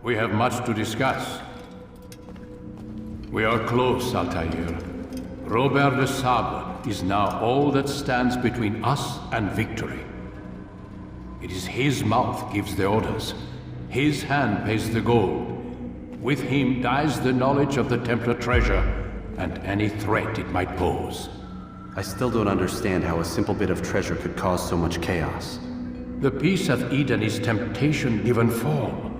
We have much to discuss. We are close, Altair. Robert de Sable is now all that stands between us and victory. It is his mouth gives the orders. His hand pays the gold. With him dies the knowledge of the Templar treasure and any threat it might pose. I still don't understand how a simple bit of treasure could cause so much chaos. The Peace of Eden is temptation given form.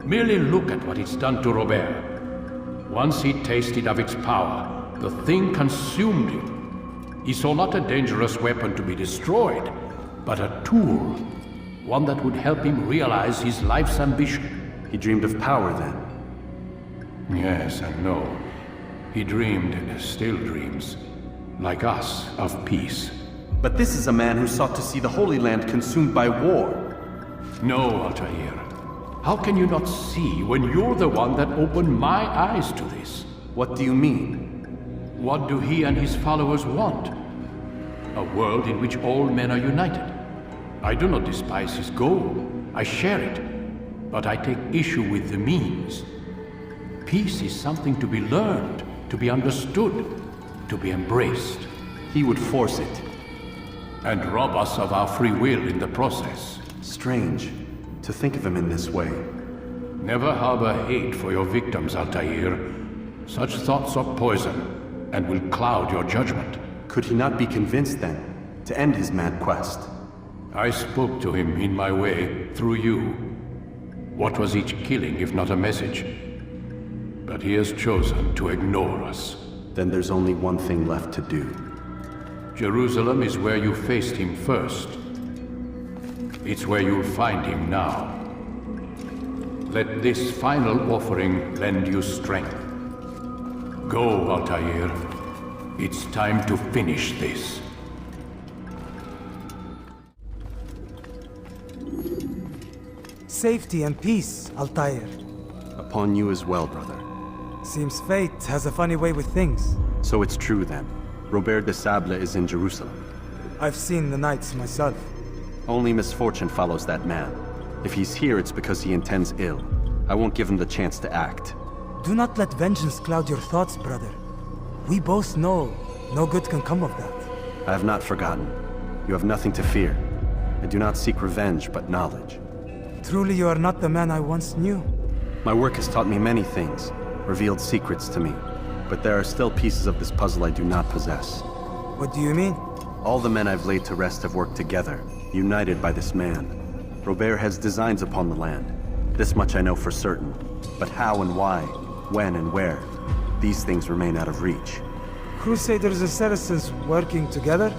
Merely look at what it's done to Robert. Once he tasted of its power, the thing consumed him. He saw not a dangerous weapon to be destroyed, but a tool. One that would help him realize his life's ambition. He dreamed of power then? Yes and no. He dreamed, still dreams, like us, of peace. But this is a man who sought to see the Holy Land consumed by war. No, Altair. How can you not see when you're the one that opened my eyes to this? What do you mean? What do he and his followers want? A world in which all men are united. I do not despise his goal. I share it. But I take issue with the means. Peace is something to be learned, to be understood, to be embraced. He would force it. And rob us of our free will in the process. Strange, to think of him in this way. Never harbor hate for your victims, Altair. Such thoughts are poison, and will cloud your judgment. Could he not be convinced then, to end his mad quest? I spoke to him in my way, through you. What was each killing if not a message? But he has chosen to ignore us. Then there's only one thing left to do. Jerusalem is where you faced him first. It's where you'll find him now. Let this final offering lend you strength. Go, Altair. It's time to finish this. Safety and peace, Altair. Upon you as well, brother. Seems fate has a funny way with things. So it's true then. Robert de Sable is in Jerusalem. I've seen the Knights myself. Only misfortune follows that man. If he's here, it's because he intends ill. I won't give him the chance to act. Do not let vengeance cloud your thoughts, brother. We both know no good can come of that. I have not forgotten. You have nothing to fear. I do not seek revenge, but knowledge. Truly you are not the man I once knew. My work has taught me many things, revealed secrets to me. But there are still pieces of this puzzle I do not possess. What do you mean? All the men I've laid to rest have worked together, united by this man. Robert has designs upon the land. This much I know for certain. But how and why, when and where, these things remain out of reach. Crusaders and Saracens working together?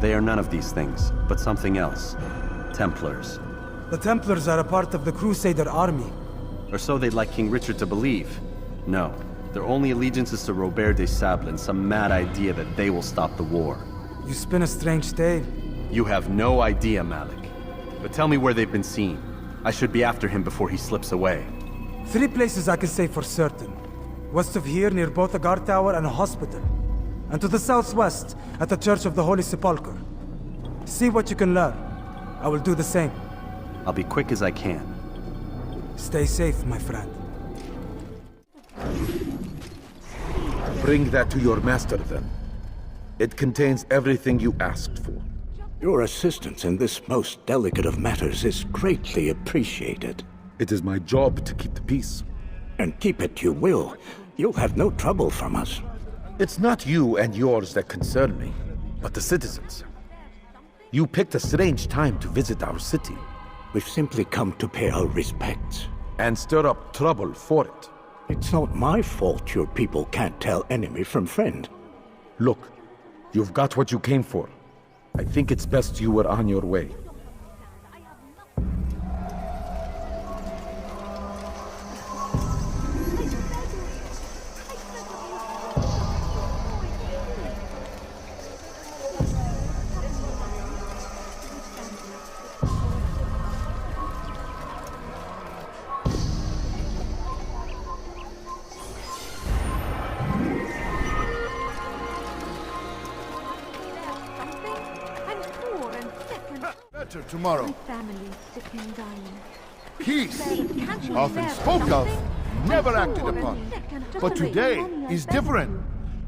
They are none of these things, but something else. Templars. The Templars are a part of the Crusader army. Or so they'd like King Richard to believe. No, their only allegiance is to Robert de Sable and some mad idea that they will stop the war. You spin a strange tale. You have no idea, Malik. But tell me where they've been seen. I should be after him before he slips away. 3 places I can say for certain. West of here, near both a guard tower and a hospital. And to the southwest, at the Church of the Holy Sepulchre. See what you can learn. I will do the same. I'll be quick as I can. Stay safe, my friend. Bring that to your master, then. It contains everything you asked for. Your assistance in this most delicate of matters is greatly appreciated. It is my job to keep the peace. And keep it you will. You'll have no trouble from us. It's not you and yours that concern me, but the citizens. You picked a strange time to visit our city. We've simply come to pay our respects. And stir up trouble for it. It's not my fault your people can't tell enemy from friend. Look, you've got what you came for. I think it's best you were on your way. I'm poor and sick and... Better tomorrow. My family sick and dying. Peace, often spoke of, never acted upon. But today is different.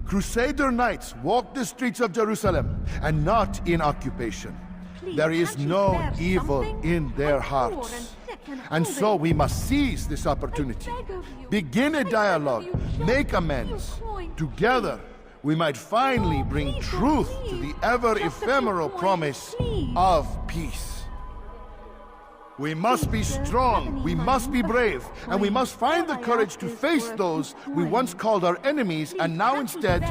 Crusader knights walk the streets of Jerusalem and not in occupation. There is no evil in their hearts. And so we must seize this opportunity. Begin a dialogue, make amends. Together, we might finally bring truth to the ever-ephemeral promise of peace. We must be strong, we must be brave, and we must find the courage to face those we once called our enemies and now instead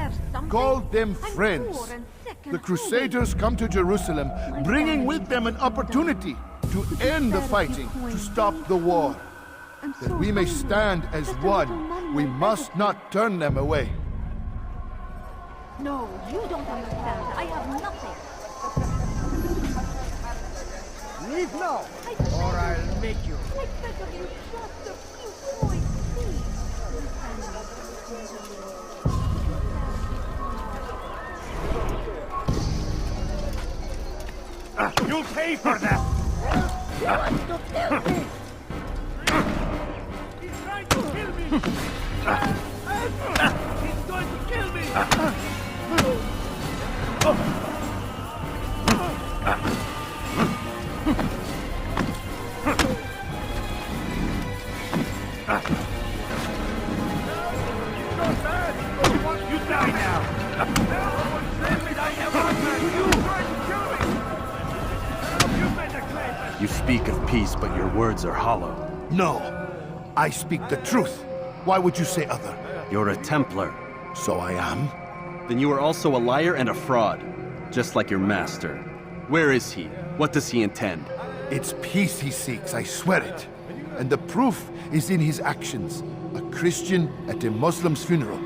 call them friends. The Crusaders come to Jerusalem, bringing with them an opportunity to end the fighting, to stop the war. That we may stand as one, we must not turn them away. No, you don't understand. I have nothing. Leave now, or I'll make you. I beg of you, just a few coins, please. You'll pay for that! You want to kill me? He's trying to kill me! He's going to kill me! You die now! You speak of peace, but your words are hollow. No, I speak the truth. Why would you say other? You're a Templar. So I am. Then you are also a liar and a fraud, just like your master. Where is he? What does he intend? It's peace he seeks, I swear it. And the proof is in his actions. A Christian at a Muslim's funeral.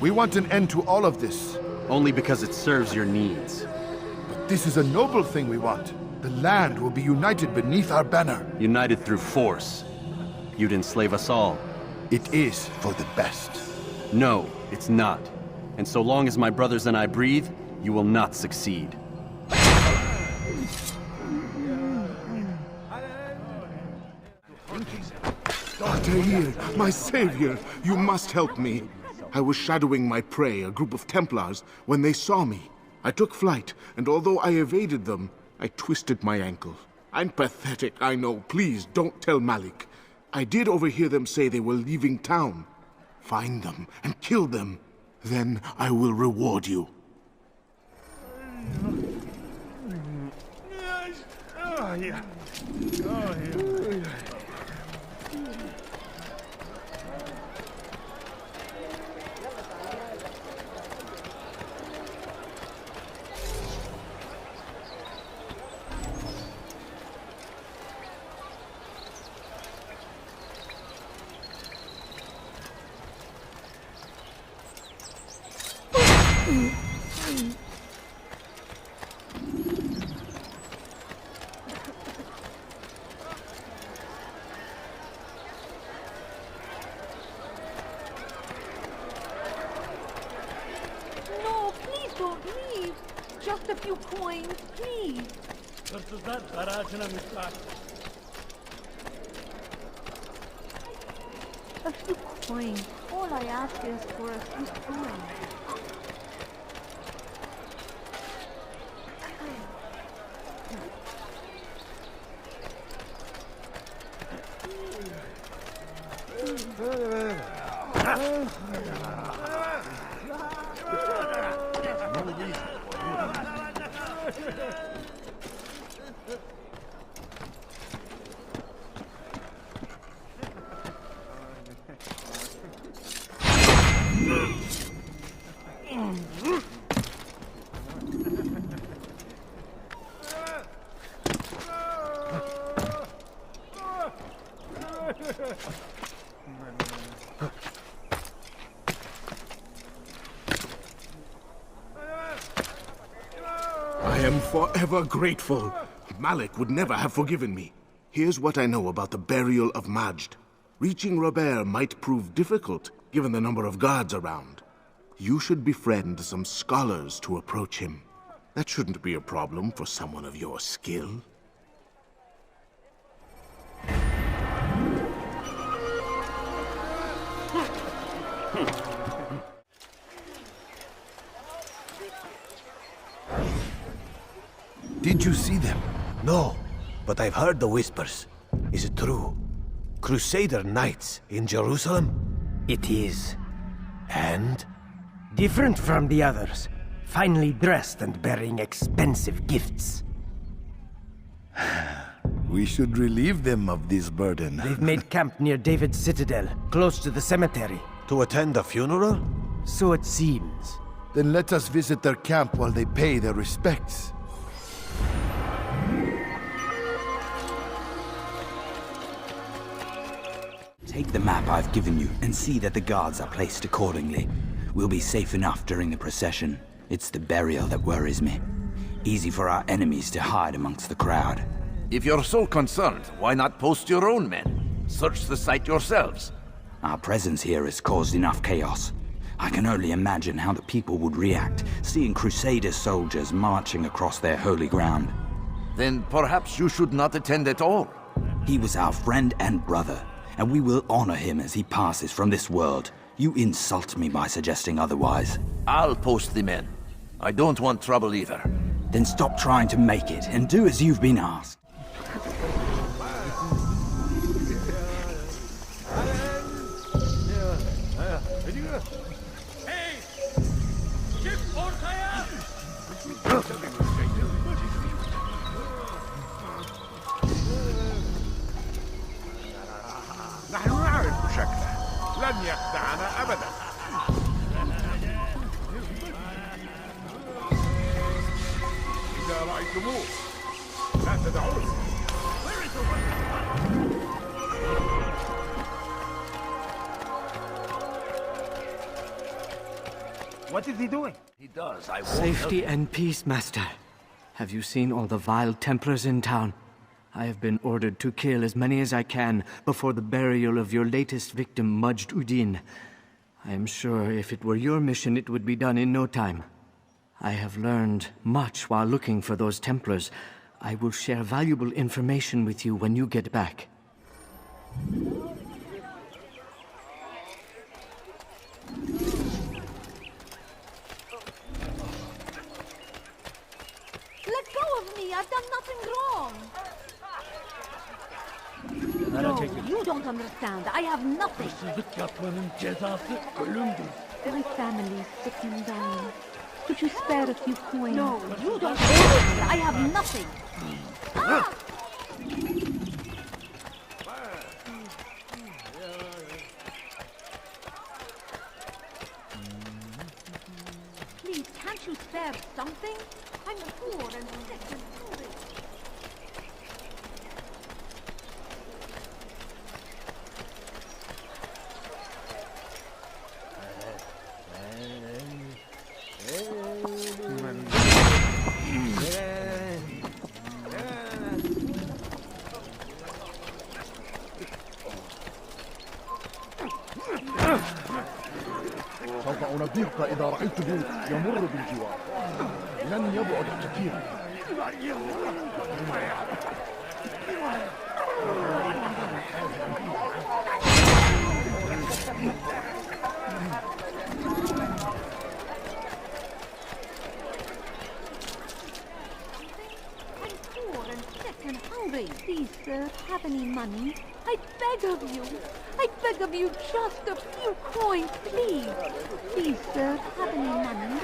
We want an end to all of this. Only because it serves your needs. But this is a noble thing we want. The land will be united beneath our banner. United through force. You'd enslave us all. It is for the best. No, it's not. And so long as my brothers and I breathe, you will not succeed. Altair, my savior, you must help me. I was shadowing my prey, a group of Templars, when they saw me. I took flight, and although I evaded them, I twisted my ankle. I'm pathetic, I know. Please, don't tell Malik. I did overhear them say they were leaving town. Find them and kill them. Then I will reward you. Oh, yeah. Oh, yeah. No, please don't leave. Just a few coins, please. A few coins. All I ask is for a few coins. I am forever grateful. Malik would never have forgiven me. Here's what I know about the burial of Majd. Reaching Robert might prove difficult, given the number of guards around. You should befriend some scholars to approach him. That shouldn't be a problem for someone of your skill. Did you see them? No, but I've heard the whispers. Is it true? Crusader Knights in Jerusalem? It is. And? Different from the others. Finely dressed and bearing expensive gifts. We should relieve them of this burden. They've made camp near David's citadel, close to the cemetery. To attend a funeral? So it seems. Then let us visit their camp while they pay their respects. Take the map I've given you and see that the guards are placed accordingly. We'll be safe enough during the procession. It's the burial that worries me. Easy for our enemies to hide amongst the crowd. If you're so concerned, why not post your own men? Search the site yourselves. Our presence here has caused enough chaos. I can only imagine how the people would react, seeing Crusader soldiers marching across their holy ground. Then perhaps you should not attend at all. He was our friend and brother, and we will honor him as he passes from this world. You insult me by suggesting otherwise. I'll post the men. I don't want trouble either. Then stop trying to make it, and do as you've been asked. نحن نعرف شكله لن يخدعنا أبدا. إذا رأيتموه لا تدعوه. What is he doing? He does, I won't. Safety and peace, Master. Have you seen all the vile Templars in town? I have been ordered to kill as many as I can before the burial of your latest victim, Majd Udin. I am sure if it were your mission, it would be done in no time. I have learned much while looking for those Templars. I will share valuable information with you when you get back. Let go of me! I've done nothing wrong! No, you don't understand. I have nothing. My family's sick and dying. Could you spare a few coins? No, you don't understand. I have nothing. Ah! Please, can't you spare something? I'm poor and sick and hungry. سوف أنبهك إذا رأيت بوت يمر بالجوار. لن يبعد كثيرا. I'm poor and sick and hungry. Please, sir, have any money? I beg of you. I beg of you, just a few coins, please. Please, sir, have any money?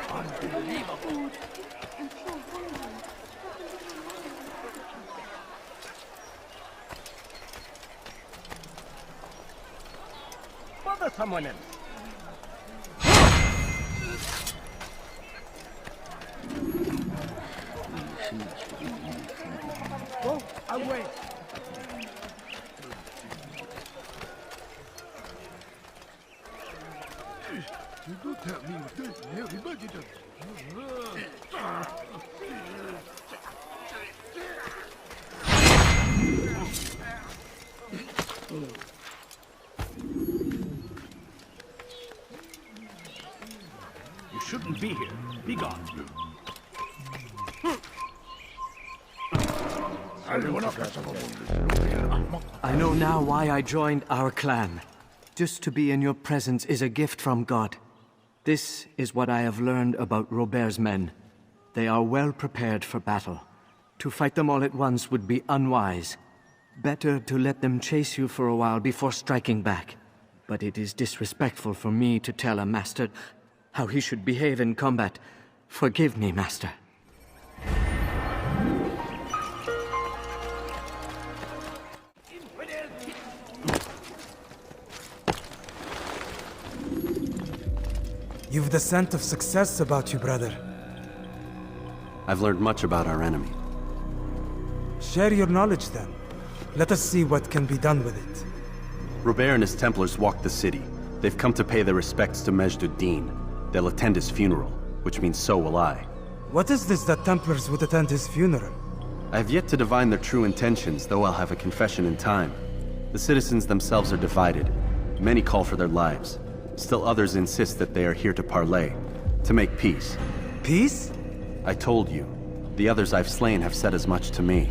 Unbelievable. I'm so hungry. Bother someone else. Go away. You don't tell me with this. Everybody does. You shouldn't be here. Be gone. I know now why I joined our clan. Just to be in your presence is a gift from God. This is what I have learned about Robert's men. They are well prepared for battle. To fight them all at once would be unwise. Better to let them chase you for a while before striking back. But it is disrespectful for me to tell a master how he should behave in combat. Forgive me, master. You've the scent of success about you, brother. I've learned much about our enemy. Share your knowledge then. Let us see what can be done with it. Robert and his Templars walked the city. They've come to pay their respects to Majd ud-Din. They'll attend his funeral, which means so will I. What is this that Templars would attend his funeral? I have yet to divine their true intentions, though I'll have a confession in time. The citizens themselves are divided. Many call for their lives. Still others insist that they are here to parley, to make peace. Peace? I told you. The others I've slain have said as much to me.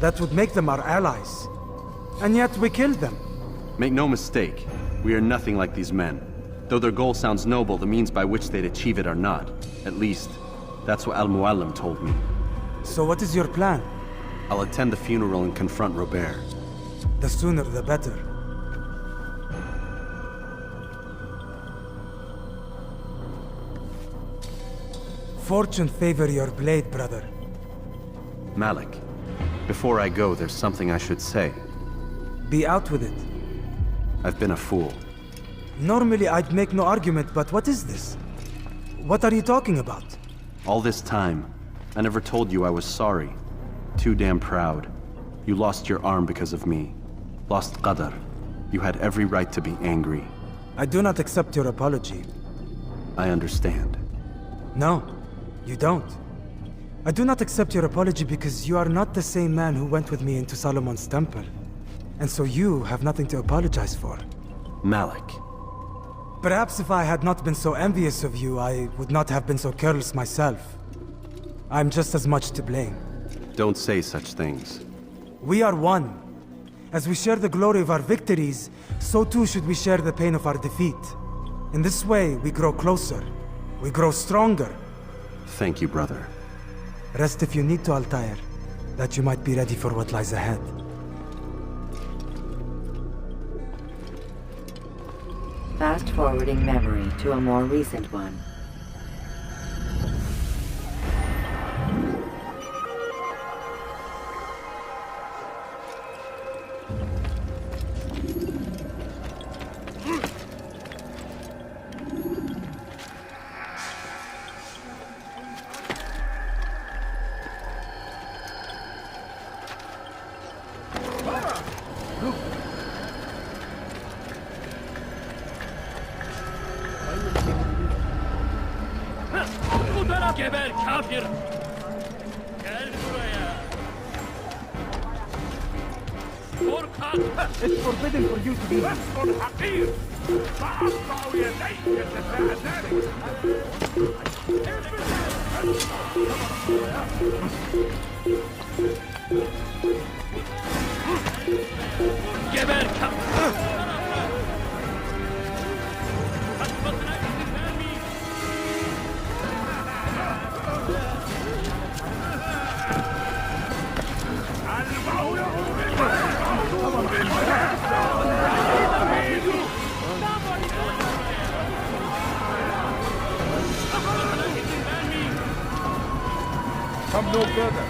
That would make them our allies. And yet we killed them. Make no mistake, we are nothing like these men. Though their goal sounds noble, the means by which they'd achieve it are not. At least, that's what Al-Mualim told me. So what is your plan? I'll attend the funeral and confront Robert. The sooner the better. Fortune favor your blade, brother. Malik, before I go, there's something I should say. Be out with it. I've been a fool. Normally I'd make no argument, but what is this? What are you talking about? All this time, I never told you I was sorry. Too damn proud. You lost your arm because of me. Lost Qadar. You had every right to be angry. I do not accept your apology. I understand. No, you don't. I do not accept your apology because you are not the same man who went with me into Solomon's temple. And so you have nothing to apologize for. Malik. Perhaps if I had not been so envious of you, I would not have been so careless myself. I'm just as much to blame. Don't say such things. We are one. As we share the glory of our victories, so too should we share the pain of our defeat. In this way, we grow closer. We grow stronger. Thank you, brother. Rest if you need to, Altair, that you might be ready for what lies ahead. Fast-forwarding memory to a more recent one. Geber kafir! Gel buraya! Korkak! It's forbidden for you to be here. hakir! فأقطع يديك تتعذب! Geber kafir! Come no further.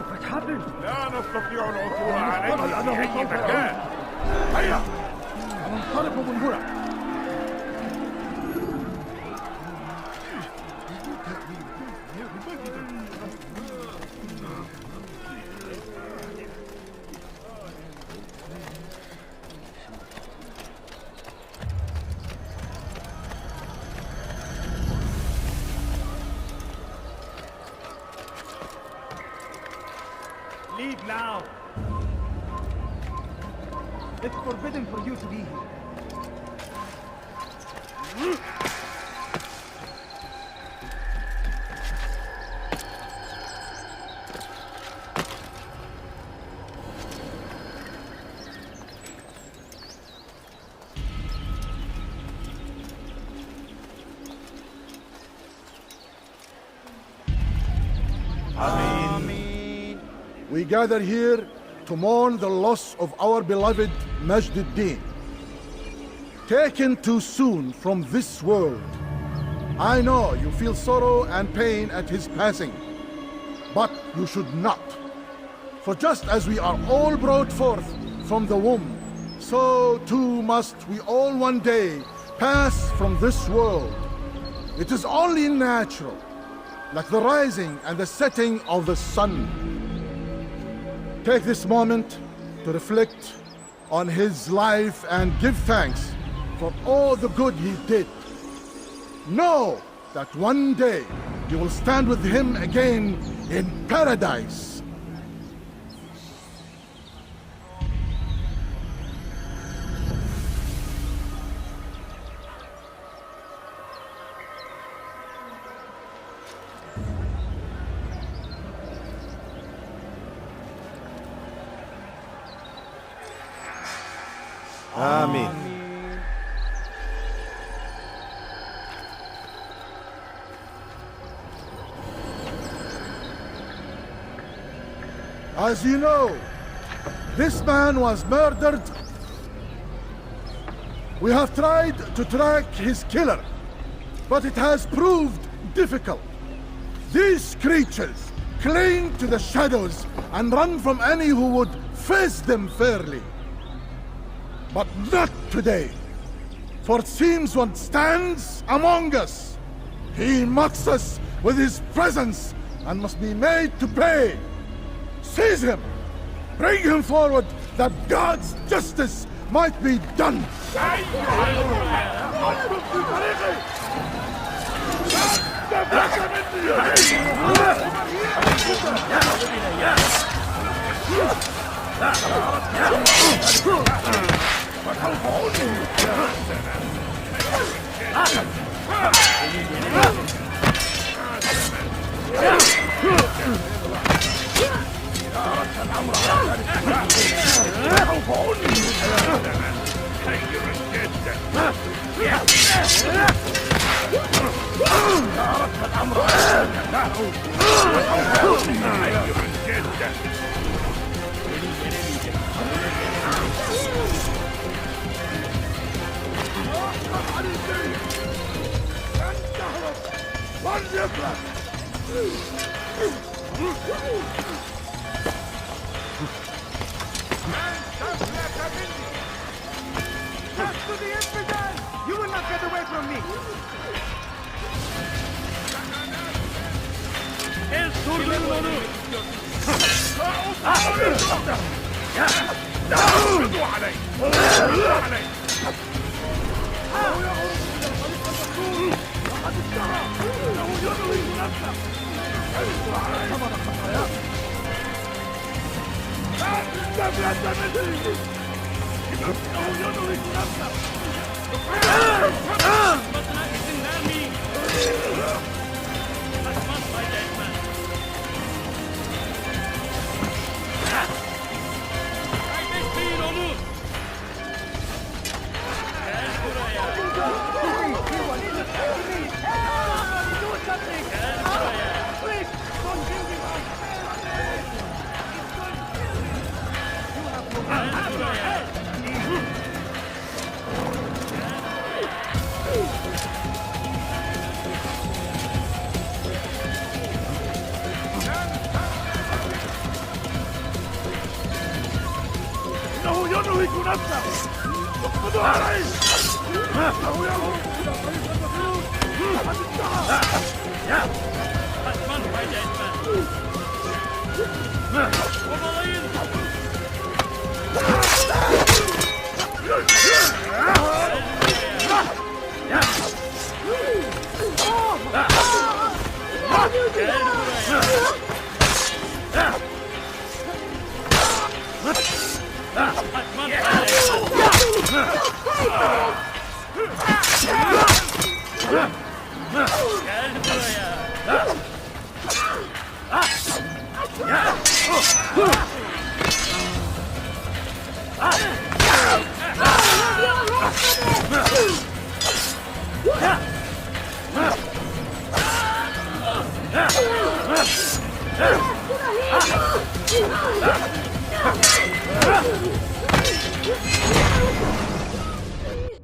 What happened? لا نستطيع العثور عليه في أي مكان. هيا! انطلق من هنا. now! It's forbidden for you to be here. We gather here to mourn the loss of our beloved Majd ad-Din. Taken too soon from this world. I know you feel sorrow and pain at his passing, but you should not. For just as we are all brought forth from the womb, so too must we all one day pass from this world. It is only natural, like the rising and the setting of the sun. Take this moment to reflect on his life and give thanks for all the good he did. Know that one day you will stand with him again in paradise. Amen. As you know, this man was murdered. We have tried to track his killer, but it has proved difficult. These creatures cling to the shadows and run from any who would face them fairly. But not today, for it seems one stands among us. He mocks us with his presence and must be made to pay. Seize him! Bring him forward that God's justice might be done! You will not get away from me!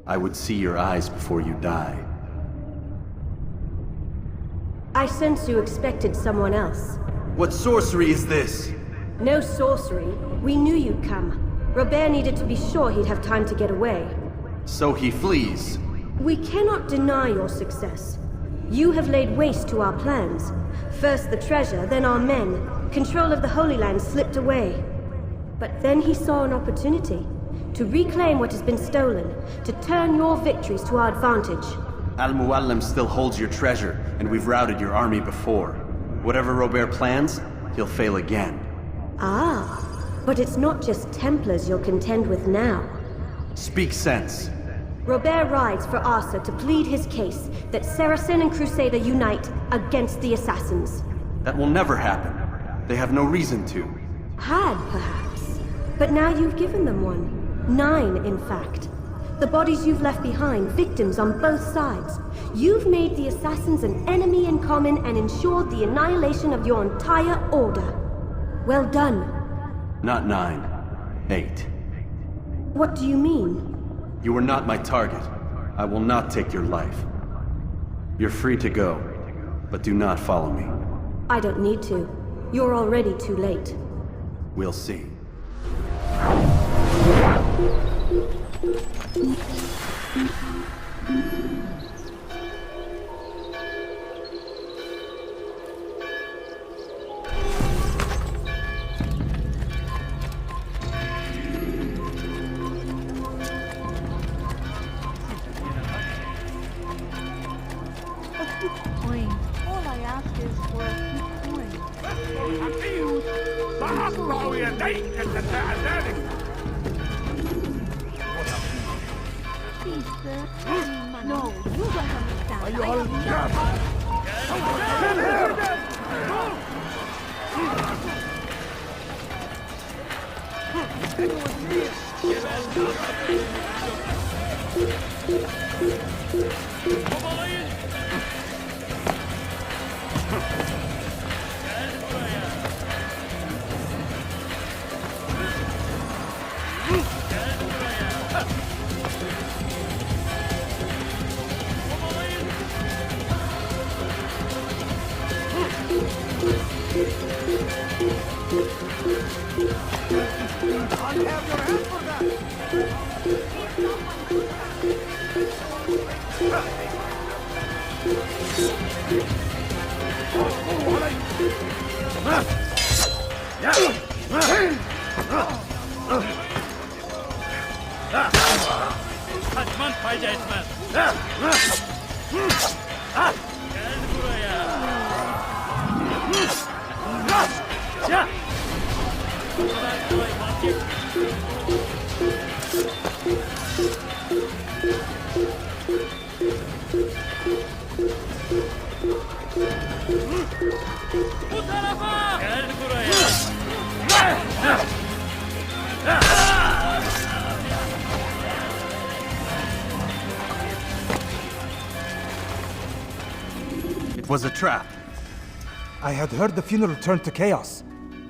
I would see your eyes before you die. I sense you expected someone else. What sorcery is this? No sorcery. We knew you'd come. Robert needed to be sure he'd have time to get away. So he flees. We cannot deny your success. You have laid waste to our plans. First the treasure, then our men. Control of the Holy Land slipped away. But then he saw an opportunity to reclaim what has been stolen, to turn your victories to our advantage. Al-Mualim still holds your treasure, and we've routed your army before. Whatever Robert plans, he'll fail again. Ah, but it's not just Templars you'll contend with now. Speak sense. Robert rides for Asa to plead his case that Saracen and Crusader unite against the Assassins. That will never happen. They have no reason to. Had, perhaps. But now you've given them one. 9, in fact. The bodies you've left behind, victims on both sides. You've made the Assassins an enemy in common and ensured the annihilation of your entire order. Well done. Not 9. 8. What do you mean? You were not my target. I will not take your life. You're free to go, but do not follow me. I don't need to. You're already too late. We'll see. All I ask is for a few coins. فأقطع يديك جزاء ذلك. Please, sir. No, you don't understand. أيها الجبل. حتما فايدة اسمه It was a trap. I had heard the funeral turned to chaos.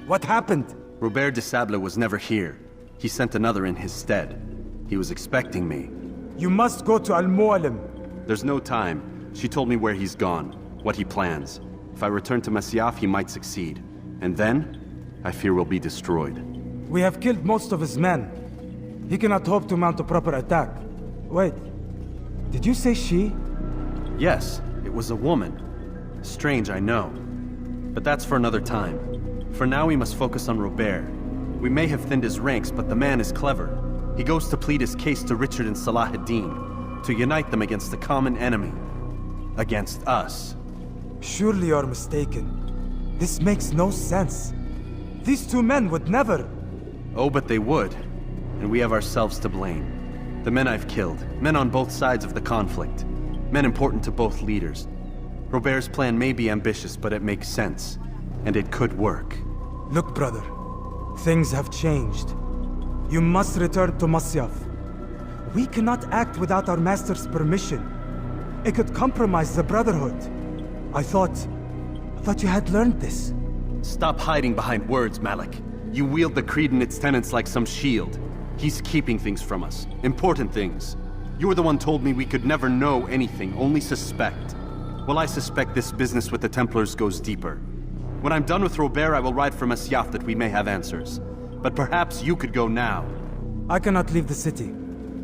What happened? Robert de Sable was never here. He sent another in his stead. He was expecting me. You must go to Al-Mualim. There's no time. She told me where he's gone, what he plans. If I return to Masyaf, he might succeed. And then, I fear we'll be destroyed. We have killed most of his men. He cannot hope to mount a proper attack. Wait, did you say she? Yes, it was a woman. Strange, I know. But that's for another time. For now, we must focus on Robert. We may have thinned his ranks, but the man is clever. He goes to plead his case to Richard and Salah ad-Din, to unite them against the common enemy. Against us. Surely you're mistaken. This makes no sense. These two men would never... Oh, but they would. And we have ourselves to blame. The men I've killed, men on both sides of the conflict. Men important to both leaders. Robert's plan may be ambitious, but it makes sense. And it could work. Look, brother. Things have changed. You must return to Masyaf. We cannot act without our master's permission. It could compromise the Brotherhood. I thought you had learned this. Stop hiding behind words, Malik. You wield the Creed and its tenets like some shield. He's keeping things from us. Important things. You were the one told me we could never know anything, only suspect. Well, I suspect this business with the Templars goes deeper. When I'm done with Robert, I will ride for Masyaf that we may have answers. But perhaps you could go now. I cannot leave the city.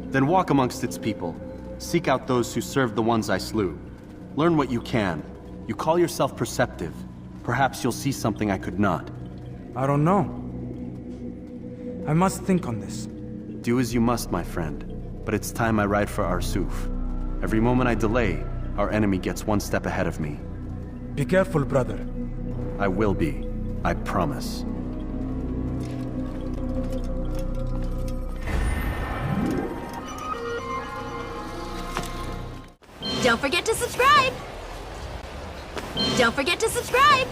Then walk amongst its people. Seek out those who served the ones I slew. Learn what you can. You call yourself perceptive. Perhaps you'll see something I could not. I don't know. I must think on this. Do as you must, my friend. But it's time I ride for Arsuf. Every moment I delay, our enemy gets one step ahead of me. Be careful, brother. I will be. I promise. Don't forget to subscribe! Don't forget to subscribe!